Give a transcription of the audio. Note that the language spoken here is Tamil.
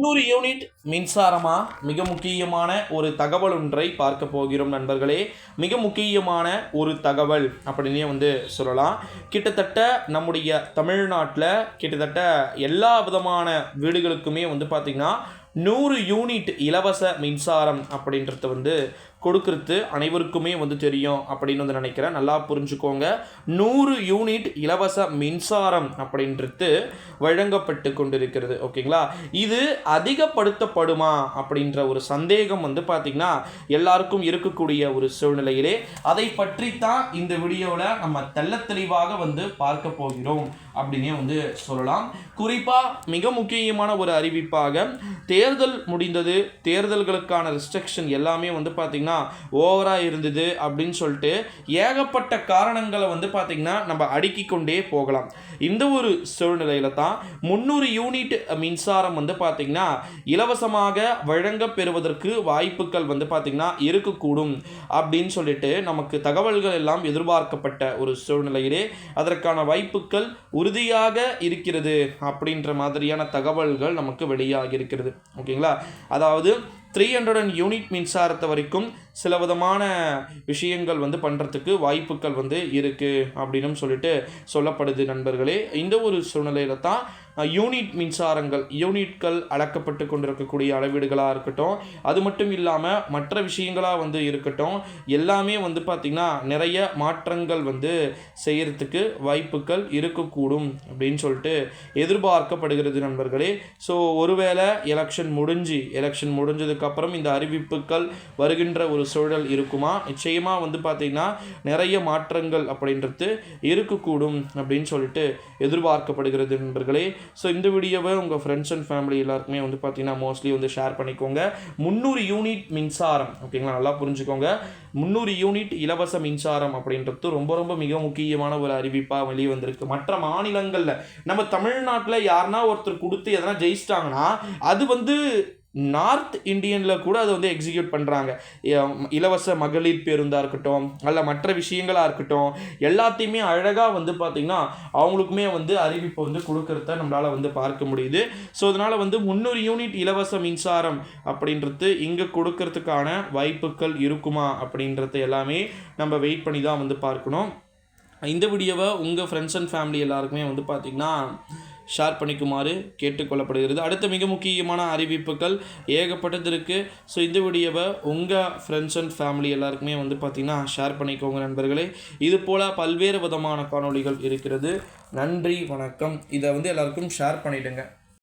300 யூனிட் மின்சாரமா மிக முக்கியமான ஒரு தகவல் ஒன்றை பார்க்க போகிறோம் நண்பர்களே. மிக முக்கியமான ஒரு தகவல் அப்படின்னே சொல்லலாம். கிட்டத்தட்ட நம்முடைய தமிழ்நாட்டில் கிட்டத்தட்ட எல்லா விதமான வீடுகளுக்குமே பார்த்திங்கன்னா 100 யூனிட் இலவச மின்சாரம் அப்படின்றது கொடுக்கறது அனைவருக்குமே தெரியும் அப்படின்னு நினைக்கிறேன். நல்லா புரிஞ்சுக்கோங்க. 100 யூனிட் இலவச மின்சாரம் அப்படின்றது வழங்கப்பட்டு கொண்டிருக்கிறது. ஓகேங்களா? இது அதிகப்படுத்தப்படுமா அப்படின்ற ஒரு சந்தேகம் பார்த்திங்கன்னா எல்லாருக்கும் இருக்கக்கூடிய ஒரு சூழ்நிலையிலே அதை பற்றி தான் இந்த வீடியோவில் நம்ம தெள்ள தெளிவாக பார்க்க போகிறோம் அப்படின்னே சொல்லலாம். குறிப்பாக மிக முக்கியமான ஒரு அறிவிப்பாக தேர்தல் முடிந்தது, தேர்தல்களுக்கான ரெஸ்ட்ரிக்ஷன் எல்லாமே பார்த்திங்கன்னா ஓவராக இருந்தது அப்படின்னு சொல்லிட்டு ஏகப்பட்ட காரணங்களை பார்த்திங்கன்னா நம்ம அடுக்கிக் கொண்டே போகலாம். இந்த ஒரு சூழ்நிலையில தான் 300 யூனிட் மின்சாரம் பார்த்திங்கன்னா இலவசமாக வழங்க பெறுவதற்கு வாய்ப்புகள் பார்த்திங்கன்னா இருக்கக்கூடும் அப்படின்னு சொல்லிட்டு நமக்கு தகவல்கள் எல்லாம் எதிர்பார்க்கப்பட்ட ஒரு சூழ்நிலையிலே அதற்கான வாய்ப்புகள் உறுதியாக இருக்கிறது அப்படின்ற மாதிரியான தகவல்கள் நமக்கு வெளியாகி இருக்கிறது. ஓகேங்களா? அதாவது 300 யூனிட் மின்சாரத்தை வரைக்கும் சில விதமான விஷயங்கள் பண்ணுறதுக்கு வாய்ப்புகள் இருக்குது அப்படின்னு சொல்லிட்டு சொல்லப்படுது நண்பர்களே. இந்த ஒரு சூழ்நிலையில தான் யூனிட் மின்சாரங்கள், யூனிட்கள் அளக்கப்பட்டு கொண்டிருக்கக்கூடிய அளவீடுகளாக இருக்கட்டும், அது மட்டும் இல்லாமல் மற்ற விஷயங்களாக இருக்கட்டும், எல்லாமே பார்த்திங்கன்னா நிறைய மாற்றங்கள் செய்கிறதுக்கு வாய்ப்புகள் இருக்கக்கூடும் அப்படின்னு சொல்லிட்டு எதிர்பார்க்கப்படுகிறது நண்பர்களே. ஸோ ஒருவேளை எலெக்ஷன் முடிஞ்சதுக்கப்புறம் இந்த அறிவிப்புகள் வருகின்ற ஒரு சூழல் இருக்குமா? நிச்சயமாக பார்த்திங்கன்னா நிறைய மாற்றங்கள் அப்படின்றது இருக்கக்கூடும் அப்படின்னு சொல்லிட்டு எதிர்பார்க்கப்படுகிறது நண்பர்களே. ஸோ இந்த வீடியோவை உங்கள் ஃப்ரெண்ட்ஸ் அண்ட் ஃபேமிலி எல்லாருக்குமே பார்த்திங்கன்னா மோஸ்ட்லி ஷேர் பண்ணிக்கோங்க. 300 யூனிட் மின்சாரம், ஓகேங்களா? நல்லா புரிஞ்சுக்கோங்க. 300 யூனிட் இலவச மின்சாரம் அப்படின்றது ரொம்ப ரொம்ப மிக முக்கியமான ஒரு அறிவிப்பாக வெளியே வந்திருக்கு. மற்ற மாநிலங்களில் நம்ம தமிழ்நாட்டில் யாருன்னா ஒருத்தர் கொடுத்து எதனா ஜெயிச்சிட்டாங்கன்னா அது நார்த் இந்தியனில் கூட அதை எக்ஸிக்யூட் பண்ணுறாங்க. இலவச மகளிர் பேருந்தாக இருக்கட்டும், அல்ல மற்ற விஷயங்களாக இருக்கட்டும், எல்லாத்தையுமே அழகாக பார்த்திங்கன்னா அவங்களுக்குமே அறிவிப்பை கொடுக்கறத நம்மளால் பார்க்க முடியுது. ஸோ அதனால் 300 யூனிட் இலவச மின்சாரம் அப்படின்றது இங்கே கொடுக்கறதுக்கான வாய்ப்புகள் இருக்குமா அப்படின்றது எல்லாமே நம்ம வெயிட் பண்ணி தான் பார்க்கணும். இந்த வீடியோவை உங்கள் ஃப்ரெண்ட்ஸ் அண்ட் ஃபேமிலி எல்லாருக்குமே பார்த்திங்கன்னா ஷேர் பண்ணிக்குமாறு கேட்டுக்கொள்ளப்படுகிறது. அடுத்த மிக முக்கியமான அறிவிப்புகள் ஏகப்பட்டது இருக்குது. ஸோ இந்த வீடியோவை உங்கள் ஃப்ரெண்ட்ஸ் அண்ட் ஃபேமிலி எல்லாருக்குமே பார்த்திங்கன்னா ஷேர் பண்ணிக்கோங்க நண்பர்களே. இது போல் பல்வேறு விதமான காணொளிகள் இருக்கிறது. நன்றி, வணக்கம். இதை எல்லாருக்கும் ஷேர் பண்ணிவிடுங்க.